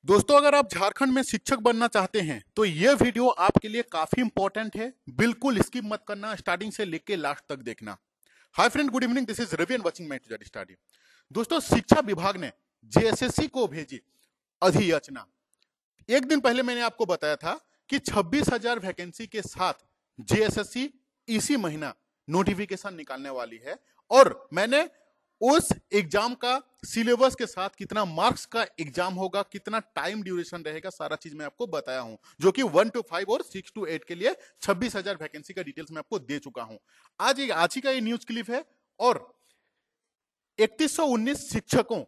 दोस्तों, अगर आप झारखंड में शिक्षक बनना चाहते हैं तो यह वीडियो आपके लिए काफी इंपॉर्टेंट है। बिल्कुल स्किप मत करना, स्टार्टिंग से लेके लास्ट तक देखना। Hi friend, good evening, this is Ravi and watching my today study. दोस्तों, शिक्षा विभाग ने जेएसएससी को भेजी अधियाचना। एक दिन पहले मैंने आपको बताया था कि 26,000 वैकेंसी के साथ जेएसएससी इसी महीना नोटिफिकेशन निकालने वाली है। और मैंने उस एग्जाम का सिलेबस के साथ कितना मार्क्स का एग्जाम होगा, कितना टाइम ड्यूरेशन रहेगा, सारा चीज मैं आपको बताया हूं, जो कि 1 to 5 और 6 to 8 के लिए 26,000 वैकेंसी का डिटेल्स मैं आपको दे चुका हूं। आज ही का ये न्यूज क्लिप है। और 3119 शिक्षकों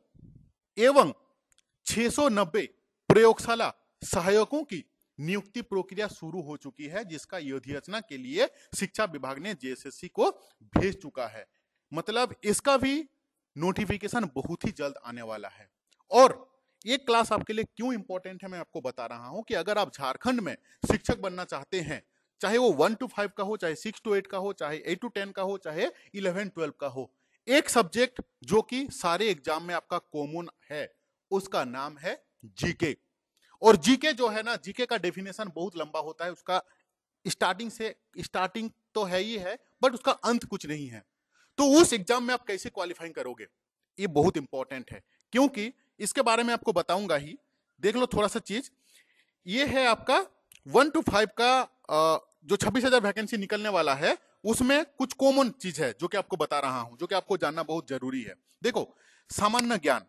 एवं 690 प्रयोगशाला सहायकों की नियुक्ति प्रक्रिया शुरू हो चुकी है, जिसका अधियाचना के लिए शिक्षा विभाग ने जेएसएससी को भेज चुका है। मतलब इसका भी नोटिफिकेशन बहुत ही जल्द आने वाला है। और ये क्लास आपके लिए क्यों इंपॉर्टेंट है मैं आपको बता रहा हूं कि अगर आप झारखंड में शिक्षक बनना चाहते हैं, चाहे वो 1 to 5 का हो, चाहे 6 to 8 का हो, चाहे 8 to 10 का हो, चाहे 11-12 का हो, एक सब्जेक्ट जो कि सारे एग्जाम में आपका कॉमन है, उसका नाम है जीके। और जीके जो है ना, जीके का डेफिनेशन बहुत लंबा होता है। उसका स्टार्टिंग तो है ही है, बट उसका अंत कुछ नहीं है। तो उस एग्जाम में आप कैसे क्वालिफाई करोगे, ये बहुत इंपॉर्टेंट है, क्योंकि इसके बारे में आपको बताऊंगा ही। देख लो थोड़ा सा चीज। ये है आपका 1 to 5 का जो 26,000 वैकेंसी निकलने वाला है, उसमें कुछ कॉमन चीज है जो कि आपको बता रहा हूं, जो कि आपको जानना बहुत जरूरी है। देखो, सामान्य ज्ञान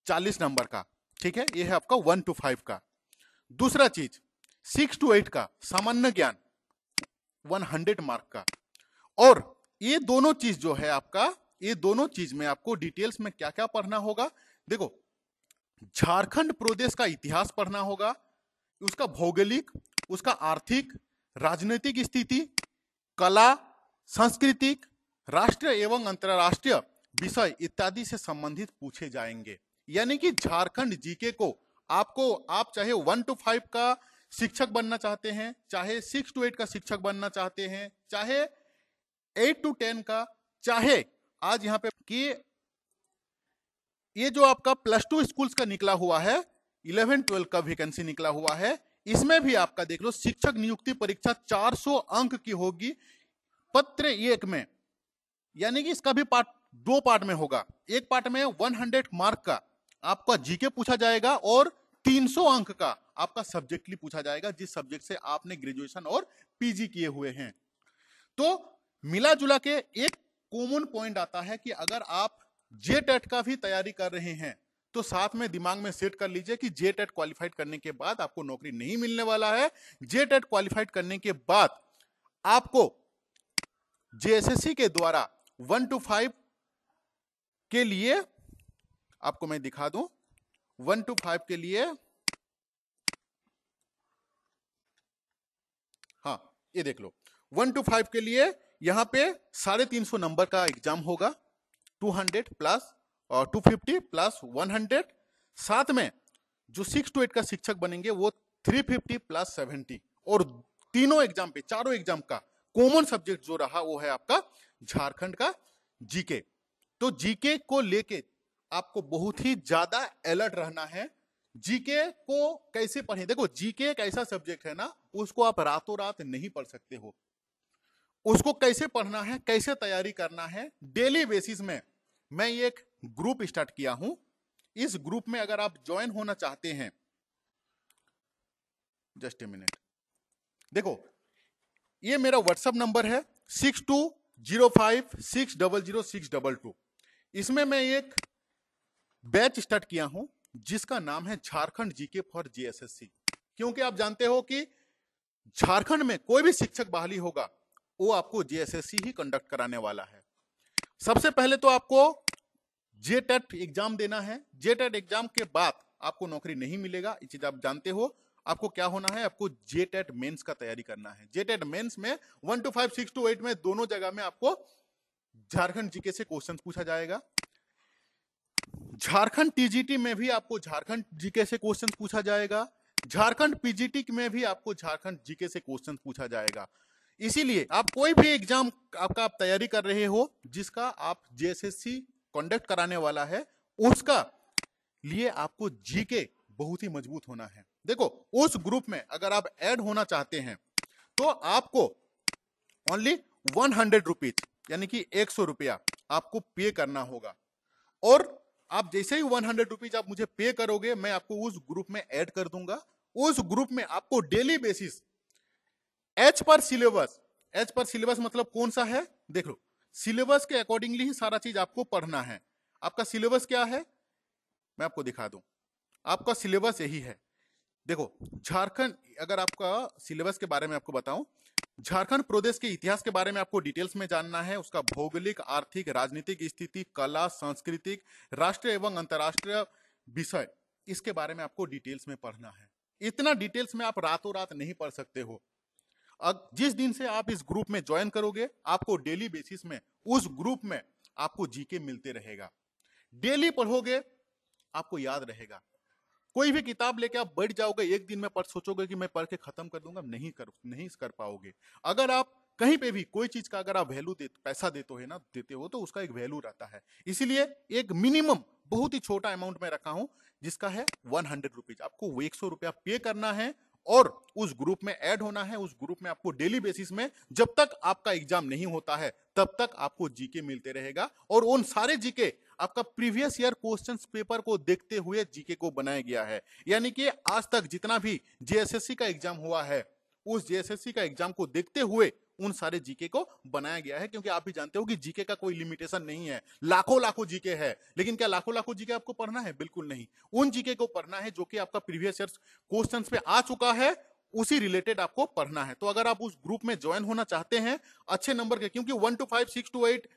40 नंबर का, ठीक है, ये है आपका 1 to 5 का। दूसरा चीज 6 to 8 का सामान्य ज्ञान 100 मार्क का। और ये दोनों चीज जो है आपका, ये दोनों चीज में आपको डिटेल्स में क्या क्या पढ़ना होगा। देखो, झारखंड प्रदेश का इतिहास पढ़ना होगा, उसका भौगोलिक, उसका आर्थिक, राजनीतिक स्थिति, कला, सांस्कृतिक, राष्ट्रीय एवं अंतरराष्ट्रीय विषय इत्यादि से संबंधित पूछे जाएंगे। यानी कि झारखंड जीके को आप चाहे 1 to 5 का शिक्षक बनना चाहते हैं, चाहे 6 to 8 का शिक्षक बनना चाहते हैं, चाहे 8 to 10 का, चाहे आज यहां पे कि ये जो आपका +2 स्कूल्स का निकला हुआ है, 11-12 का वैकेंसी निकला हुआ है, इसमें भी आपका देख लो, शिक्षक नियुक्ति परीक्षा 400 अंक की होगी पत्र 1 में। यानी कि इसका भी दो पार्ट में होगा। एक पार्ट में 100 मार्क का आपका जीके पूछा जाएगा और 300 अंक का आपका सब्जेक्टली पूछा जाएगा, जिस सब्जेक्ट से आपने ग्रेजुएशन और पीजी किए हुए हैं। तो मिला जुला के एक कॉमन पॉइंट आता है कि अगर आप जेटेट का भी तैयारी कर रहे हैं तो साथ में दिमाग में सेट कर लीजिए कि जेटेट क्वालिफाइड करने के बाद आपको नौकरी नहीं मिलने वाला है। जेटेट क्वालिफाइड करने के बाद आपको जेएसएससी के द्वारा 1 to 5 के लिए, आपको मैं दिखा दूं, 1 to 5 के लिए, हाँ ये देख लो, 1 to 5 के लिए यहां पे 350 नंबर का एग्जाम होगा, 200 प्लस और 250 प्लस 100। साथ में जो 6 to 8 का शिक्षक बनेंगे वो 350 प्लस 70। और तीनों एग्जाम पे, चारों एग्जाम का कॉमन सब्जेक्ट जो रहा वो है आपका झारखंड का जीके। तो जीके को लेके आपको बहुत ही ज्यादा अलर्ट रहना है। जीके को कैसे पढ़ें? देखो, जीके एक ऐसा सब्जेक्ट है ना, उसको आप रातों रात नहीं पढ़ सकते हो। उसको कैसे पढ़ना है, कैसे तैयारी करना है, डेली बेसिस में मैं एक ग्रुप स्टार्ट किया हूं। इस ग्रुप में अगर आप ज्वाइन होना चाहते हैं, जस्ट ए मिनट, देखो ये मेरा व्हाट्सएप नंबर है 6205600622। इसमें मैं एक बैच स्टार्ट किया हूं जिसका नाम है झारखंड जीके फॉर जेएसएससी। क्योंकि आप जानते हो कि झारखंड में कोई भी शिक्षक बहाली होगा वो आपको जेएसएससी ही कंडक्ट कराने वाला है। सबसे पहले तो आपको जेटेट एग्जाम देना है। जेटेट एग्जाम के बाद आपको नौकरी नहीं मिलेगा, ये चीज आप जानते हो। आपको क्या होना है, आपको जेटेट मेंस का तैयारी करना है। जेटेट मेंस में 1 to 5, 6 to 8 में दोनों जगह में आपको झारखंड जीके से क्वेश्चन पूछा जाएगा। झारखंड टीजीटी में भी आपको झारखंड जीके से क्वेश्चन पूछा जाएगा। झारखंड पीजीटी में भी आपको झारखंड जीके से क्वेश्चन पूछा जाएगा। इसीलिए आप कोई भी एग्जाम आपका आप तैयारी कर रहे हो जिसका आप जेएसएससी कंडक्ट कराने वाला है, उसका लिए आपको जीके बहुत ही मजबूत होना है। देखो उस ग्रुप में अगर आप ऐड होना चाहते हैं तो आपको ओनली 100 रुपीज यानी कि 100 रुपया आपको पे करना होगा। और आप जैसे ही 100 रुपीज आप मुझे पे करोगे, मैं आपको उस ग्रुप में ऐड कर दूंगा। उस ग्रुप में आपको डेली बेसिस एच पर सिलेबस मतलब कौन सा है, देख लो, सिलेबस के अकॉर्डिंगली ही सारा चीज आपको पढ़ना है। आपका सिलेबस क्या है मैं आपको दिखा दूं। आपका सिलेबस यही है। देखो झारखंड, अगर आपका सिलेबस के बारे में आपको बताऊं, झारखंड प्रदेश के इतिहास के बारे में आपको डिटेल्स में जानना है। उसका भौगोलिक, आर्थिक, राजनीतिक स्थिति, कला, सांस्कृतिक, राष्ट्रीय एवं अंतर्राष्ट्रीय विषय, इसके बारे में आपको डिटेल्स में पढ़ना है। इतना डिटेल्स में आप रातों रात नहीं पढ़ सकते हो। जिस दिन से आप इस ग्रुप में ज्वाइन करोगे, आपको डेली बेसिस में उस ग्रुप में आपको जीके मिलते रहेगा। डेली पढ़ोगे आपको याद रहेगा। कोई भी किताब लेके आप बैठ जाओगे, एक दिन में पढ़ सोचोगे कि मैं पढ़ के खत्म कर दूंगा, नहीं कर पाओगे। अगर आप कहीं पे भी कोई चीज का अगर आप वैल्यू पैसा देते हो तो उसका एक वैल्यू रहता है। इसीलिए एक मिनिमम बहुत ही छोटा अमाउंट में रखा हूं जिसका है 100 रुपीज। आपको 100 रुपया पे करना है और उस ग्रुप में ऐड होना है। उस ग्रुप में आपको डेली बेसिस में, जब तक आपका एग्जाम नहीं होता है तब तक आपको जीके मिलते रहेगा। और उन सारे जीके आपका प्रीवियस ईयर क्वेश्चंस पेपर को देखते हुए जीके को बनाया गया है। यानी कि आज तक जितना भी जेएसएससी का एग्जाम हुआ है, उस जेएसएससी का एग्जाम को देखते हुए उन सारे जीके को बनाया गया है। क्योंकि आप भी जानते हो कि जीके का कोई लिमिटेशन नहीं है, लाखों लाखों जीके है। लेकिन क्या लाखों लाखों जीके आपको पढ़ना है? बिल्कुल नहीं। उन जीके को पढ़ना है जो कि आपका प्रीवियस ईयर क्वेश्चंस पे आ चुका है, उसी रिलेटेड आपको पढ़ना है। तो अगर आप उस ग्रुप में ज्वाइन होना चाहते हैं अच्छे नंबर के, क्योंकि 1 to 5, 6 to 8,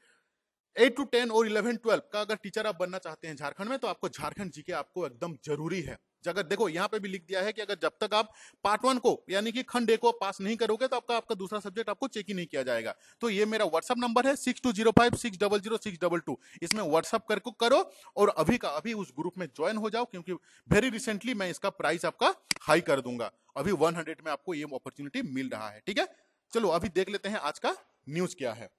8 to 10 और 11 12 का अगर टीचर आप बनना चाहते हैं झारखंड में, तो आपको झारखंड जीके आपको एकदम जरूरी है। अगर देखो यहाँ पे भी लिख दिया है कि अगर जब तक आप पार्ट 1 को यानी कि खंड ए को पास नहीं करोगे तो आपका दूसरा सब्जेक्ट आपको चेक ही नहीं किया जाएगा। तो ये मेरा व्हाट्सअप नंबर है 6205600622। इसमें व्हाट्सअप करके करो और अभी का अभी उस ग्रुप में ज्वाइन हो जाओ, क्योंकि वेरी रिसेंटली मैं इसका प्राइस आपका हाई कर दूंगा। अभी 100 में आपको ये अपॉर्चुनिटी मिल रहा है। ठीक है, चलो अभी देख लेते हैं आज का न्यूज क्या है।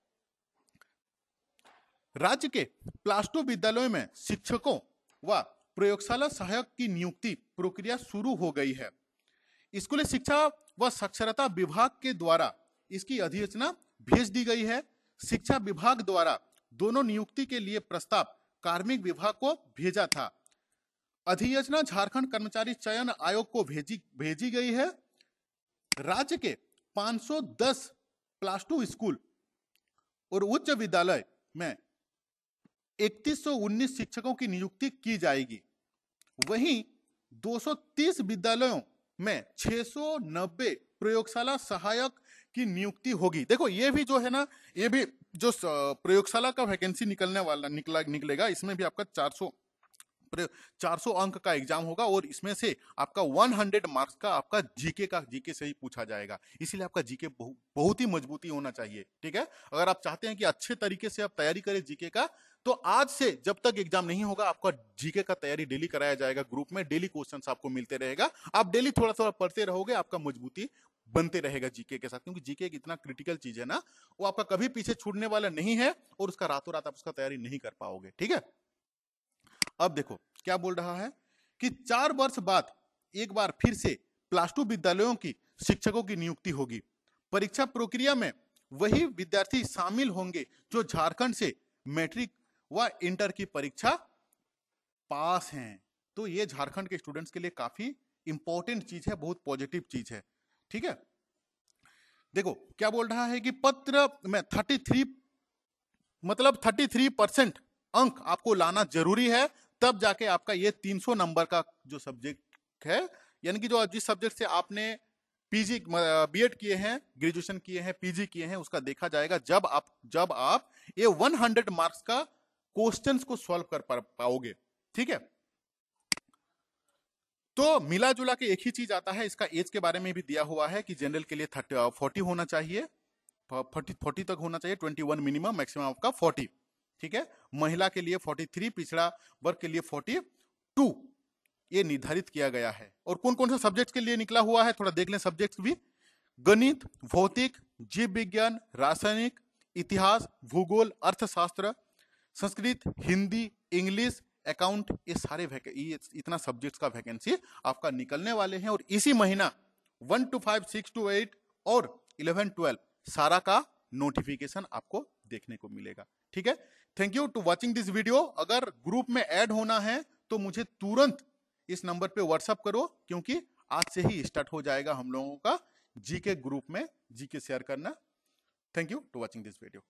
राज्य के प्लस 2 विद्यालयों में शिक्षकों व प्रयोगशाला सहायक की नियुक्ति प्रक्रिया शुरू हो गई है। स्कूली शिक्षा व साक्षरता विभाग के द्वारा इसकी अधिसूचना भेज दी गई है। शिक्षा विभाग द्वारा दोनों नियुक्ति के लिए प्रस्ताव कार्मिक विभाग को भेजा था। अधिसूचना झारखंड कर्मचारी चयन आयोग को भेजी गई है। राज्य के 510 प्लस 2 स्कूल और उच्च विद्यालय में 3119 शिक्षकों की नियुक्ति की जाएगी। वहीं 230 विद्यालयों में 690 प्रयोगशाला सहायक की नियुक्ति होगी। देखो ये भी जो है ना, ये भी जो प्रयोगशाला का वैकेंसी निकलेगा, इसमें भी आपका 400 अंक का एग्जाम होगा और इसमें से आपका 100 मार्क्स का आपका जीके से ही पूछा जाएगा। इसीलिए आपका जीके बहुत ही मजबूती होना चाहिए। ठीक है, अगर आप चाहते हैं कि अच्छे तरीके से आप तैयारी करें जीके का, तो आज से जब तक एग्जाम नहीं होगा आपका जीके का तैयारी डेली कराया जाएगा। ग्रुप में डेली क्वेश्चंस आपको मिलते रहेगा। आप डेली थोड़ा थोड़ा पढ़ते रहोगे, आपका मजबूती बनते रहेगा जीके के साथ। क्योंकि जीके एक इतना क्रिटिकल चीज है ना, वो आपका कभी पीछे छूटने वाला नहीं है और उसका रातों रात आप उसका तैयारी नहीं कर पाओगे। ठीक है, अब देखो क्या बोल रहा है कि 4 वर्ष बाद एक बार फिर से प्लस 2 विद्यालयों की शिक्षकों की नियुक्ति होगी। परीक्षा प्रक्रिया में वही विद्यार्थी शामिल होंगे जो झारखंड से मैट्रिक व इंटर की परीक्षा पास हैं। तो ये झारखंड के स्टूडेंट्स के लिए काफी इंपॉर्टेंट चीज है, बहुत पॉजिटिव चीज है। ठीक है, देखो क्या बोल रहा है कि पत्र में 33% अंक आपको लाना जरूरी है, तब जाके आपका ये 300 नंबर का जो सब्जेक्ट है, यानी कि जो जिस सब्जेक्ट से आपने पीजी बीएड किए हैं, ग्रेजुएशन किए हैं, पीजी किए हैं, उसका देखा जाएगा जब आप ये 100 मार्क्स का क्वेश्चंस को सॉल्व कर पाओगे। ठीक है, तो मिला जुला के एक ही चीज आता है। इसका एज के बारे में भी दिया हुआ है कि जनरल के लिए 40 होना चाहिए, 40 तक होना चाहिए, 21 मिनिमम, मैक्सिमम आपका 40। ठीक है, महिला के लिए 43, पिछड़ा वर्ग के लिए 42 ये निर्धारित किया गया है। और कौन कौन से सब्जेक्ट के लिए निकला हुआ है थोड़ा देख लें। सब्जेक्ट भी गणित, भौतिक, जीव विज्ञान, रासायनिक, इतिहास, भूगोल, अर्थशास्त्र, संस्कृत, हिंदी, इंग्लिश, अकाउंट, ये सारे ये इतना सब्जेक्ट्स का वैकेंसी आपका निकलने वाले हैं। और इसी महीना 1 to 5, 6 to 8 और 11, 12 सारा का नोटिफिकेशन आपको देखने को मिलेगा। ठीक है, thank you to watching this video. अगर ग्रुप में ऐड होना है तो मुझे तुरंत इस नंबर पे व्हाट्सअप करो, क्योंकि आज से ही स्टार्ट हो जाएगा हम लोगों का जीके ग्रुप में जीके शेयर करना। Thank you to watching this video.